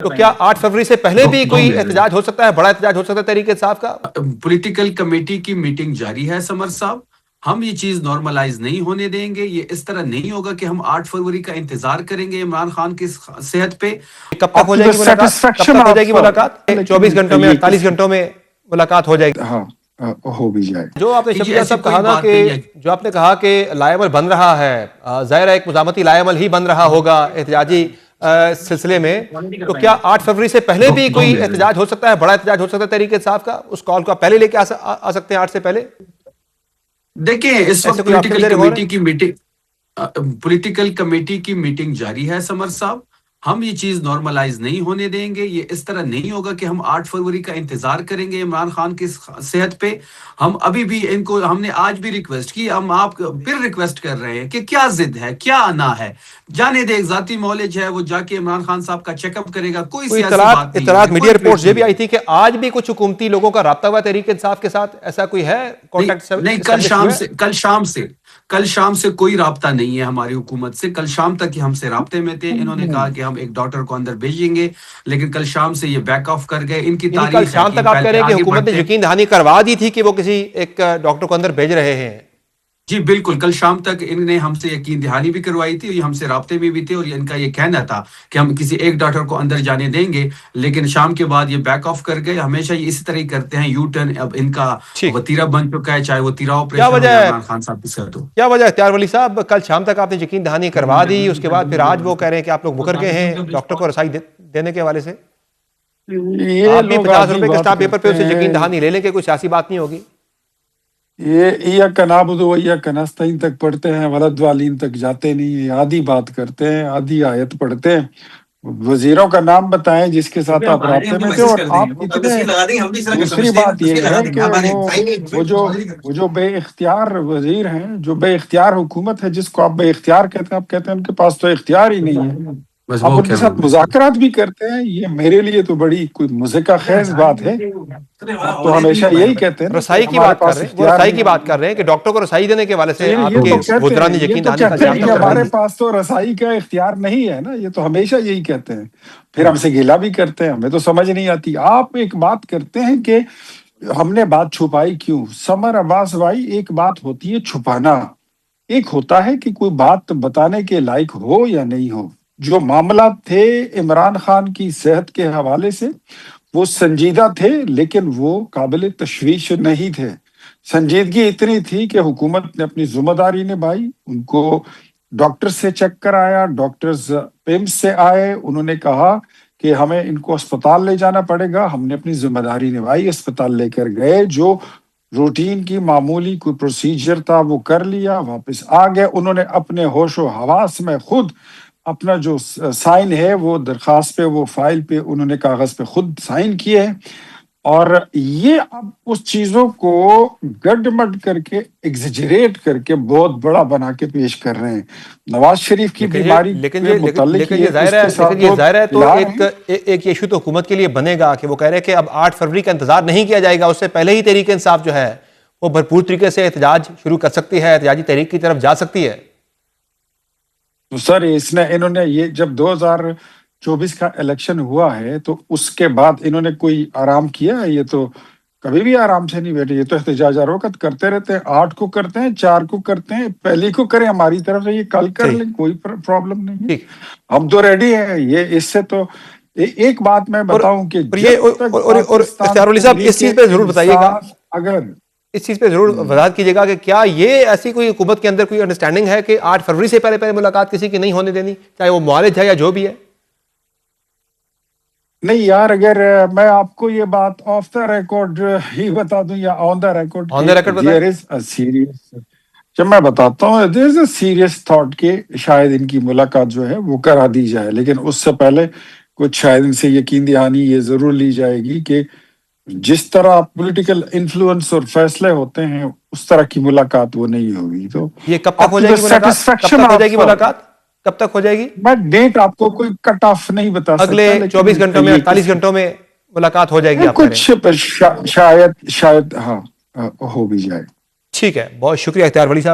تو کیا 8 فروری سے پہلے بھی کوئی احتجاج ہو سکتا ہے، بڑا احتجاج ہو سکتا ہے تحریک انصاف کا؟ پولیٹیکل کمیٹی کی میٹنگ جاری ہے سمر صاحب، ہم یہ چیز نارملائز نہیں ہونے دیں گے. یہ اس طرح نہیں ہوگا کہ ہم 8 فروری کا انتظار کریں گے عمران خان کی صحت پہ. کب تک ہو جائے گی ملاقات؟ کب تک ہو جائے گی ملاقات؟ 24 گھنٹوں میں 48 گھنٹوں میں ملاقات ہو جائے گی. ہاں ہو بھی جائے. جو آپ نے شفیع صاحب کہا نا کہ جو آپ نے کہا کہ لائے عمل بن رہا ہے، ظاہر ہے ایک مزاحمتی لائے عمل ہی بن رہا ہوگا احتجاجی سلسلے میں، تو کیا 8 فروری سے پہلے بھی کوئی احتجاج ہو سکتا ہے، بڑا احتجاج ہو سکتا ہے تحریک انصاف کا؟ اس کال کو آپ پہلے لے کے آ سکتے ہیں 8 سے پہلے؟ دیکھیں اس وقت پولیٹیکل کمیٹی کی میٹنگ جاری ہے سمر صاحب، ہم یہ چیز نارملائز نہیں ہونے دیں گے. یہ اس طرح نہیں ہوگا کہ ہم 8 فروری کا انتظار کریں گے عمران خان کی صحت پہ. ہم ابھی بھی ہم نے آج بھی ریکویسٹ کی، ہم آپ پھر ریکویسٹ کر رہے ہیں کہ کیا ضد ہے، کیا آنا ہے. جانے دے، ایک ذاتی معالج ہے، وہ جا کے عمران خان صاحب کا چیک اپ کرے گا. کوئی سیاسی بات نہیں ہے. اطلاعات میڈیا رپورٹس یہ بھی آئی تھی کہ آج بھی کچھ حکومتی لوگوں کا رابطہ ہوا تحریک انصاف کے ساتھ، ایسا کوئی ہے کانٹیکٹ؟ نہیں، کل شام سے کوئی رابطہ نہیں ہے ہماری حکومت سے. کل شام تک ہی ہم سے رابطے میں تھے. انہوں نے کہا کہ ہم ایک ڈاکٹر کو اندر بھیجیں گے، لیکن کل شام سے یہ بیک آف کر گئے. ان کی کل تاریخ شام تک آپ کہہ رہے ہیں کہ حکومت نے یقین دہانی کروا دی تھی کہ وہ کسی ایک ڈاکٹر کو اندر بھیج رہے ہیں؟ جی بالکل، کل شام تک ان نے ہم سے یقین دہانی بھی کروائی تھی، ہم سے رابطے میں بھی تھے، اور ان کا یہ کہنا تھا کہ ہم کسی ایک ڈاکٹر کو اندر جانے دیں گے. لیکن شام کے بعد یہ بیک آف کر گئے. ہمیشہ یہ اسی طرح ہی کرتے ہیں، یو ٹرن اب ان کا وتیرہ بن چکا ہے، چاہے وہ تیرہ آپریشن ہو یا عمران خان صاحب کی صحت ہو. کیا وجہ ہے اختیار ولی صاحب؟ کل شام تک آپ نے یقین دہانی کروا دی، اس کے بعد پھر آج وہ کہہ رہے ہیں کہ آپ لوگ مکر گئے ہیں ڈاکٹر کو رسائی دینے کے حوالے سے. آپ بھی 50 روپے کے اسٹامپ پیپر پہ اسے یقین دہانی لے لیں کہ کوئی سیاسی بات نہیں ہوگی. یہ ایاک نعبد و ایاک نستعین تک پڑھتے ہیں، ولدوالین تک جاتے نہیں. آدھی بات کرتے ہیں، آدھی آیت پڑھتے ہیں. وزیروں کا نام بتائیں جس کے ساتھ آپ رابطے میں تھے. اور آپ اتنے، دوسری بات یہ ہے کہ وہ جو بے اختیار وزیر ہیں، جو بے اختیار حکومت ہے، جس کو آپ بے اختیار کہتے ہیں، آپ کہتے ہیں ان کے پاس تو اختیار ہی نہیں ہے. آپ ان کے ساتھ مذاکرات بھی کرتے ہیں. یہ میرے لیے تو بڑی کوئی مضحکہ خیز بات ہے. آپ تو ہمیشہ یہی کہتے ہیں رسائی کی بات کر رہے ہیں، وہ رسائی کی بات کر رہے ہیں کہ ڈاکٹر کو رسائی دینے کے حوالے سے آپ کے وزراء نے یقین دہانی کا کہتے ہیں ہمارے پاس تو رسائی کا اختیار نہیں ہے نا. یہ تو ہمیشہ یہی کہتے ہیں، پھر ہم سے گلہ بھی کرتے ہیں. ہمیں تو سمجھ نہیں آتی. آپ ایک بات کرتے ہیں کہ ہم نے بات چھپائی کیوں. سمر عباس بھائی، ایک بات ہوتی ہے چھپانا، ایک ہوتا ہے کہ کوئی بات بتانے کے لائق ہو یا نہیں ہو. جو معاملات تھے عمران خان کی صحت کے حوالے سے، وہ سنجیدہ تھے، لیکن وہ قابل تشویش نہیں تھے. سنجیدگی اتنی تھی کہ حکومت نے اپنی ذمہ داری نبھائی. ان کو ڈاکٹر سے چیک کرایا، ڈاکٹرز ایمس سے آئے، انہوں نے کہا کہ ہمیں ان کو اسپتال لے جانا پڑے گا. ہم نے اپنی ذمہ داری نبھائی، اسپتال لے کر گئے. جو روٹین کی معمولی کوئی پروسیجر تھا وہ کر لیا، واپس آ گئے. انہوں نے اپنے ہوش و حواس میں خود اپنا جو سائن ہے وہ درخواست پہ، وہ فائل پہ انہوں نے کاغذ پہ خود سائن کیے ہیں. اور یہ اب اس چیزوں کو گڈ کر کے، ایگزیجریٹ کر کے بہت بڑا بنا کے پیش کر رہے ہیں. نواز شریف کی بیماری کے متعلق یہ ظاہر ہے تو ایک ایشو تو حکومت کے لیے بنے گا کہ وہ کہہ رہے ہیں کہ اب 8 فروری کا انتظار نہیں کیا جائے گا، اس سے پہلے ہی تحریک انصاف جو ہے وہ بھرپور طریقے سے احتجاج شروع کر سکتی ہے، احتجاجی تحریک کی طرف جا سکتی ہے. تو سر انہوں نے یہ جب 2024 کا الیکشن ہوا ہے تو اس کے بعد انہوں نے کوئی آرام کیا ہے؟ یہ تو کبھی بھی آرام سے نہیں بیٹھے. یہ تو احتجاج ہر وقت کرتے رہتے ہیں. 8 کو کرتے ہیں، 4 کو کرتے ہیں، پہلی کو کریں ہماری طرف سے، یہ کل کر لیں، کوئی پرابلم نہیں ہے. ہم تو ریڈی ہیں. یہ اس سے تو ایک بات میں بتاؤں کہ اختیار ولی صاحب اس چیز پہ ضرور بتائیے گا، اگر اس چیز پہ ضرور وضاحت کیجیے گا کہ کیا یہ ایسی کوئی حکومت کے اندر کوئی انڈرسٹینڈنگ ہے کہ 8 فروری سے پہلے ملاقات کسی کی نہیں ہونے دینی، چاہے وہ معالج ہے یا جو بھی ہے؟ نہیں یار، اگر میں آپ کو یہ بات آف دا ریکارڈ ہی بتا دوں یا آن دا ریکارڈ، جب میں بتاتا ہوں دیر از اے سیریس تھاٹ کہ شاید ان کی ملاقات جو ہے وہ کرا دی جائے، لیکن اس سے پہلے کچھ شاید ان سے یقین دہانی یہ ضرور لی جائے گی کہ جس طرح پولیٹیکل انفلوئنس اور فیصلے ہوتے ہیں اس طرح کی ملاقات وہ نہیں ہوگی. تو یہ کب تک ہو جائے گی ملاقات؟ کب تک ہو جائے گی؟ میں ڈیٹ آپ کو کوئی کٹ آف نہیں بتا سکتا. اگلے 24 گھنٹوں میں، 48 گھنٹوں میں ملاقات ہو جائے گی؟ کچھ شاید ہاں ہو بھی جائے. ٹھیک ہے، بہت شکریہ اختیار ولی صاحب.